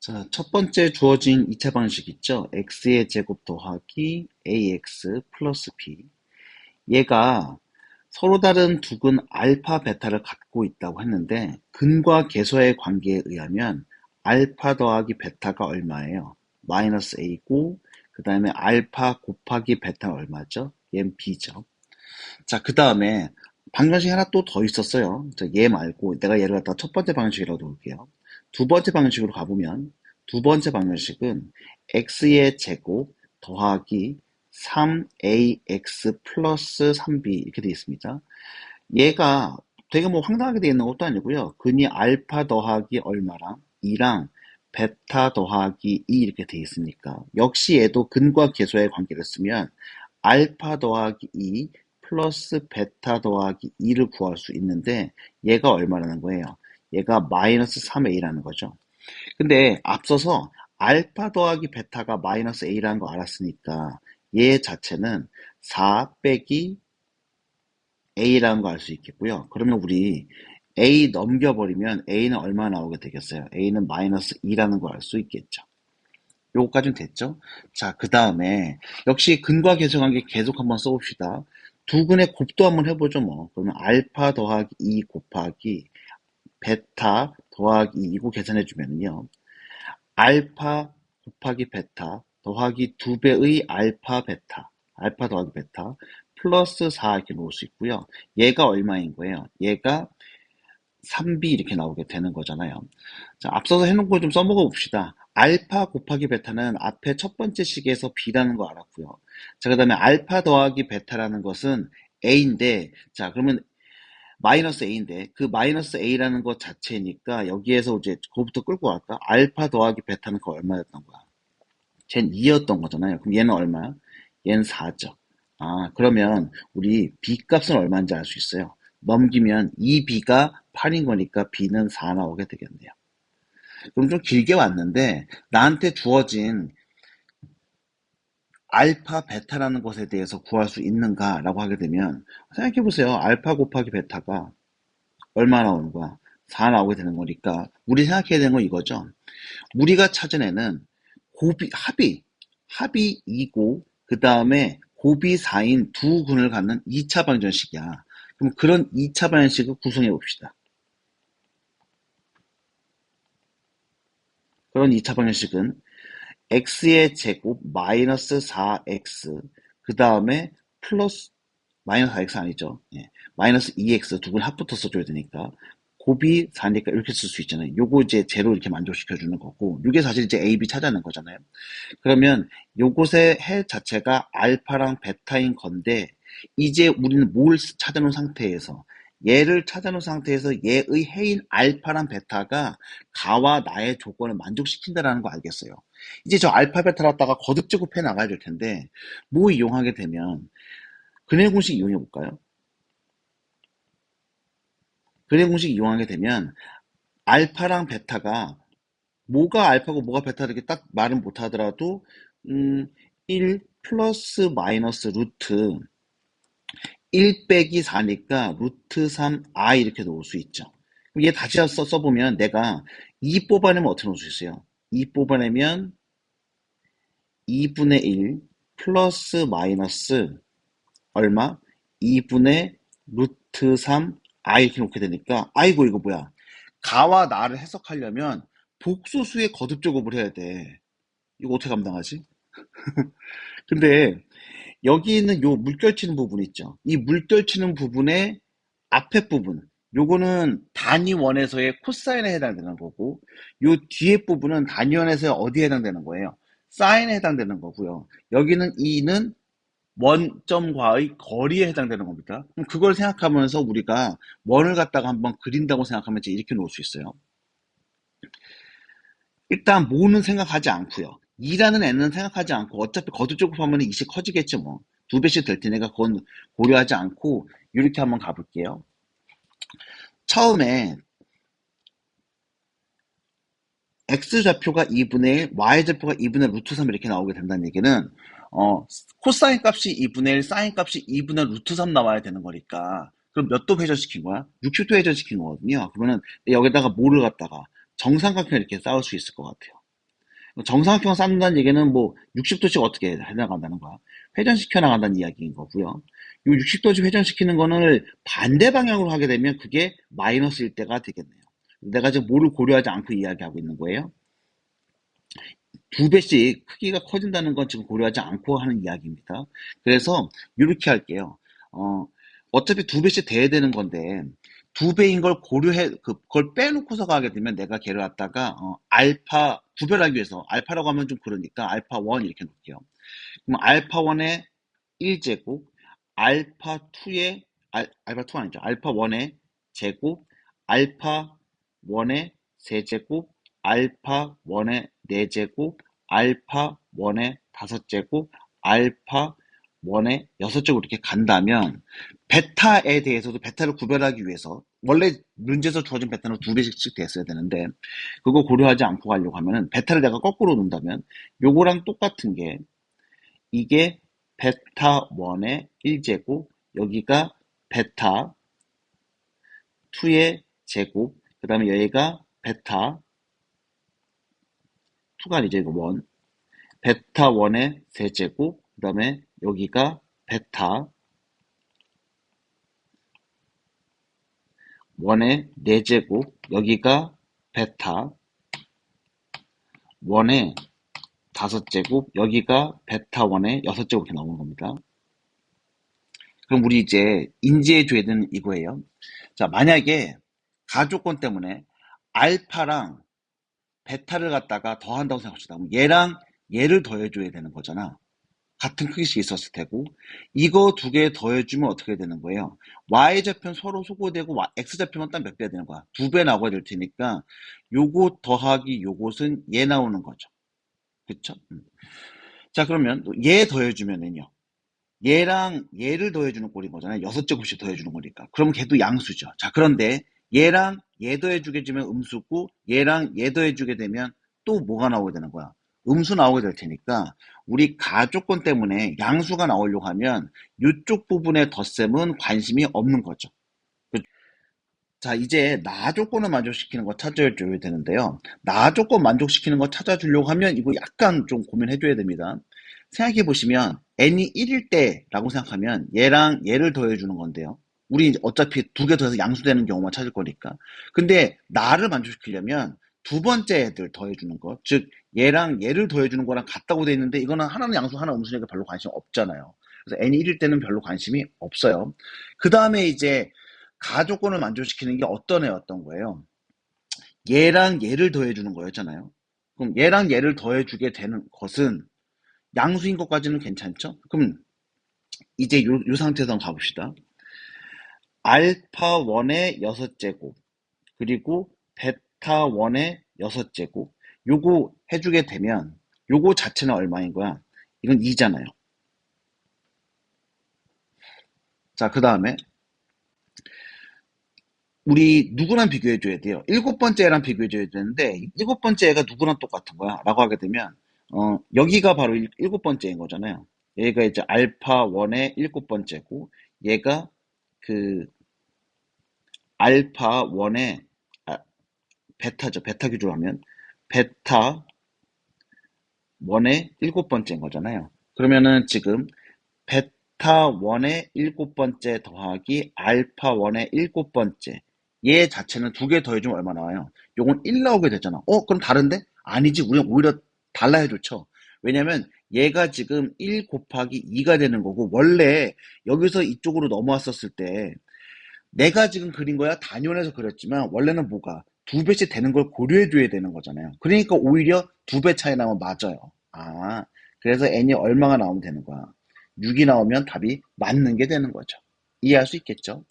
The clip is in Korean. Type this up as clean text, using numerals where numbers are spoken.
자, 첫 번째 주어진 2차 방식 있죠? x의 제곱 더하기 ax 플러스 b. 얘가 서로 다른 두 근 알파, 베타를 갖고 있다고 했는데 근과 계수의 관계에 의하면 알파 더하기 베타가 얼마예요? 마이너스 a고 그 다음에 알파 곱하기 베타는 얼마죠? 얘는 b죠. 자, 그 다음에 방정식이 하나 또 더 있었어요. 자, 얘 말고 내가 얘를 갖다가 첫 번째 방식이라고 놓을게요. 두 번째 방식으로 가보면 두 번째 방정식은 x의 제곱 더하기 3ax 플러스 3b 이렇게 되어 있습니다. 얘가 되게 뭐 황당하게 되어 있는 것도 아니고요. 근이 알파 더하기 얼마랑 2랑 베타 더하기 2 이렇게 되어 있으니까 역시 얘도 근과 계수의 관계를 쓰면 알파 더하기 2 플러스 베타 더하기 2를 구할 수 있는데 얘가 얼마라는 거예요? 얘가 마이너스 3a라는 거죠. 근데 앞서서 알파 더하기 베타가 마이너스 a라는 거 알았으니까 얘 자체는 4 빼기 a라는 거 알 수 있겠고요. 그러면 우리 a 넘겨버리면 a는 얼마 나오게 되겠어요? a는 마이너스 2라는 거 알 수 있겠죠. 요거까지는 됐죠? 자, 그 다음에 역시 근과 계수 관계 계속 한번 써봅시다. 두 근의 곱도 한번 해보죠 뭐. 그러면 알파 더하기 2 곱하기 베타 더하기 2 이거 계산해주면요. 알파 곱하기 베타 더하기 2배의 알파 베타, 알파 더하기 베타 플러스 4 이렇게 놓을 수 있고요. 얘가 얼마인 거예요? 얘가 3b 이렇게 나오게 되는 거잖아요. 자, 앞서서 해놓은 거 좀 써먹어 봅시다. 알파 곱하기 베타는 앞에 첫 번째 식에서 b라는 거 알았고요. 자, 그 다음에 알파 더하기 베타라는 것은 a인데, 자, 그러면 마이너스 a인데, 그 마이너스 a라는 것 자체니까 여기에서 이제 그거부터 끌고 갈까? 알파 더하기 베타는 그 얼마였던 거야? 쟤는 2였던 거잖아요. 그럼 얘는 얼마야? 얘는 4죠. 아, 그러면 우리 b 값은 얼마인지 알 수 있어요. 넘기면 2b가 8인 거니까 b는 4 나오게 되겠네요. 그럼 좀 길게 왔는데 나한테 주어진 알파, 베타라는 것에 대해서 구할 수 있는가라고 하게 되면 생각해 보세요. 알파 곱하기 베타가 얼마 나오는 거야? 4 나오게 되는 거니까 우리 생각해야 되는 건 이거죠. 우리가 찾은 애는 합이 2고 그 다음에 곱이 4인 두 근을 갖는 2차 방정식이야. 그럼 그런 2차 방정식을 구성해 봅시다. 그런 2차 방정식은 x의 제곱 마이너스 4x 그 다음에 플러스 마이너스 4x 아니죠. 예. 마이너스 2x 두 분 합부터 써줘야 되니까 곱이 4니까 이렇게 쓸 수 있잖아요. 요거 이제 제로 이렇게 만족시켜주는 거고 이게 사실 이제 a, b 찾아낸 거잖아요. 그러면 요것의 해 자체가 알파랑 베타인 건데 이제 우리는 뭘 찾아놓은 상태에서 얘를 찾아놓은 상태에서 얘의 해인 알파랑 베타가 가와 나의 조건을 만족시킨다라는 거 알겠어요. 이제 저 알파 베타를 갖다가 거듭 제곱해 나가야 될 텐데 뭐 이용하게 되면 근해 공식 이용해 볼까요? 근해 공식 이용하게 되면 알파랑 베타가 뭐가 알파고 뭐가 베타다 이렇게 딱 말은 못 하더라도 1 플러스 마이너스 루트 1 빼기 4니까 루트 3i 이렇게 놓을 수 있죠. 그럼 얘 다시 써보면 내가 2 뽑아내면 어떻게 놓을 수 있어요? 2 뽑아내면 2분의 1 플러스 마이너스 얼마? 2분의 루트 3i 이렇게 놓게 되니까 아이고 이거 뭐야? 가와 나를 해석하려면 복소수의 거듭 제곱을 해야 돼. 이거 어떻게 감당하지? 근데 여기 있는 요 물결치는 부분 있죠. 이 물결치는 부분의 앞에 부분, 요거는 단위원에서의 코사인에 해당되는 거고, 요 뒤에 부분은 단위원에서의 어디에 해당되는 거예요? 사인에 해당되는 거고요. 여기는 이는 원점과의 거리에 해당되는 겁니다. 그럼 그걸 생각하면서 우리가 원을 갖다가 한번 그린다고 생각하면 이제 이렇게 놓을 수 있어요. 일단 뭐는 생각하지 않고요. 2라는 애는 생각하지 않고 어차피 거두조곱하면 2씩 커지겠죠 뭐. 2배씩 될 테니까 그건 고려하지 않고 이렇게 한번 가볼게요. 처음에 x좌표가 2분의 1, y좌표가 2분의 루트 3 이렇게 나오게 된다는 얘기는 코사인 값이 2분의 1, 사인 값이 2분의 루트 3 나와야 되는 거니까 그럼 몇 도 회전시킨 거야? 60도 회전시킨 거거든요. 그러면은 여기다가 뭐를 갖다가 정삼각형 이렇게 쌓을 수 있을 것 같아요. 정사각형 쌓는다는 얘기는 뭐 60도씩 어떻게 해나간다는 거야. 회전시켜 나간다는 이야기인 거고요. 이 60도씩 회전시키는 거는 반대 방향으로 하게 되면 그게 마이너스일 때가 되겠네요. 내가 지금 뭐를 고려하지 않고 이야기하고 있는 거예요. 두 배씩 크기가 커진다는 건 지금 고려하지 않고 하는 이야기입니다. 그래서 이렇게 할게요. 어차피 두 배씩 돼야 되는 건데 두 배인 걸 고려해 그걸 빼놓고서 가게 되면 내가 걔를 갖다가 알파 구별하기 위해서 알파라고 하면 좀 그러니까 알파 1 이렇게 놓을게요. 그럼 알파 1의 1제곱 알파 2의 알파 2 아니죠. 알파 1의 제곱 알파 1의 세제곱 알파 1의 4제곱 알파 1의 5제곱 알파 1의 6제곱 이렇게 간다면 베타에 대해서도 베타를 구별하기 위해서 원래 문제에서 주어진 베타는 두 배씩 됐어야 되는데 그거 고려하지 않고 가려고 하면은 베타를 내가 거꾸로 놓는다면 요거랑 똑같은 게 이게 베타 1의 1제곱 여기가 베타 2의 제곱 그 다음에 여기가 베타 2가 아니죠 이거 1 베타 1의 세제곱 그 다음에 여기가 베타 1의 4제곱 여기가 베타 1의 5제곱 여기가 베타 1의 6제곱 이렇게 나오는 겁니다. 그럼 우리 이제 인지해 줘야 되는 이거예요. 자, 만약에 가조건 때문에 알파랑 베타를 갖다가 더한다고 생각합시다. 그럼 얘랑 얘를 더해줘야 되는 거잖아. 같은 크기씩 있었을 테고 이거 두 개 더해주면 어떻게 되는 거예요? y좌표는 서로 소거되고 x좌표만 딱 몇 배가 되는 거야? 2배 나와야 될 테니까 요거 더하기 요것은 얘 나오는 거죠. 그쵸? 자 그러면 얘 더해주면은요. 얘랑 얘를 더해주는 꼴인 거잖아요. 6제곱씩 더해주는 거니까. 그럼 걔도 양수죠. 자, 그런데 얘랑 얘 더해주게 되면 음수고 얘랑 얘 더해주게 되면 또 뭐가 나오게 되는 거야? 음수 나오게 될 테니까 우리 가조건 때문에 양수가 나오려고 하면 이쪽 부분의 덧셈은 관심이 없는 거죠. 자, 이제 나 조건을 만족시키는 거 찾아줘야 되는데요. 나 조건 만족시키는 거 찾아주려고 하면 이거 약간 좀 고민해줘야 됩니다. 생각해 보시면 n이 1일 때라고 생각하면 얘랑 얘를 더해주는 건데요. 우리 어차피 두 개 더해서 양수되는 경우만 찾을 거니까. 근데 나를 만족시키려면 두 번째 애들 더해주는 거, 즉 얘랑 얘를 더해주는 거랑 같다고 돼 있는데 이거는 하나는 양수, 하나 음수니까 별로 관심 없잖아요. 그래서 n이 1일 때는 별로 관심이 없어요. 그 다음에 이제 가조건을 만족시키는 게 어떤 거예요? 얘랑 얘를 더해주는 거였잖아요. 그럼 얘랑 얘를 더해주게 되는 것은 양수인 것까지는 괜찮죠? 그럼 이제 요 상태에서 한번 가봅시다. 알파 1의 6제곱 그리고 베타 1의 6제곱 요거 해주게 되면 요거 자체는 얼마인 거야? 이건 2잖아요. 자, 그 다음에 우리 누구랑 비교해줘야 돼요? 일곱 번째 애랑 비교해줘야 되는데 일곱 번째 애가 누구랑 똑같은 거야? 라고 하게 되면 여기가 바로 일곱 번째인 거잖아요. 얘가 이제 알파 1의 일곱 번째고 얘가 그 알파 1의 베타죠. 베타 기준으로 하면 베타 1의 일곱 번째인 거잖아요. 그러면은 지금 베타 1의 일곱 번째 더하기 알파 1의 일곱 번째 얘 자체는 두 개 더해주면 얼마 나와요? 요건 1 나오게 되잖아. 그럼 다른데? 아니지. 우리는 오히려 달라야 좋죠. 왜냐면 얘가 지금 1 곱하기 2가 되는 거고 원래 여기서 이쪽으로 넘어왔었을 때 내가 지금 그린 거야 단위원에서 그렸지만 원래는 뭐가 두 배씩 되는 걸 고려해 줘야 되는 거잖아요. 그러니까 오히려 두 배 차이 나면 맞아요. 그래서 n이 얼마가 나오면 되는 거야. 6이 나오면 답이 맞는 게 되는 거죠. 이해할 수 있겠죠?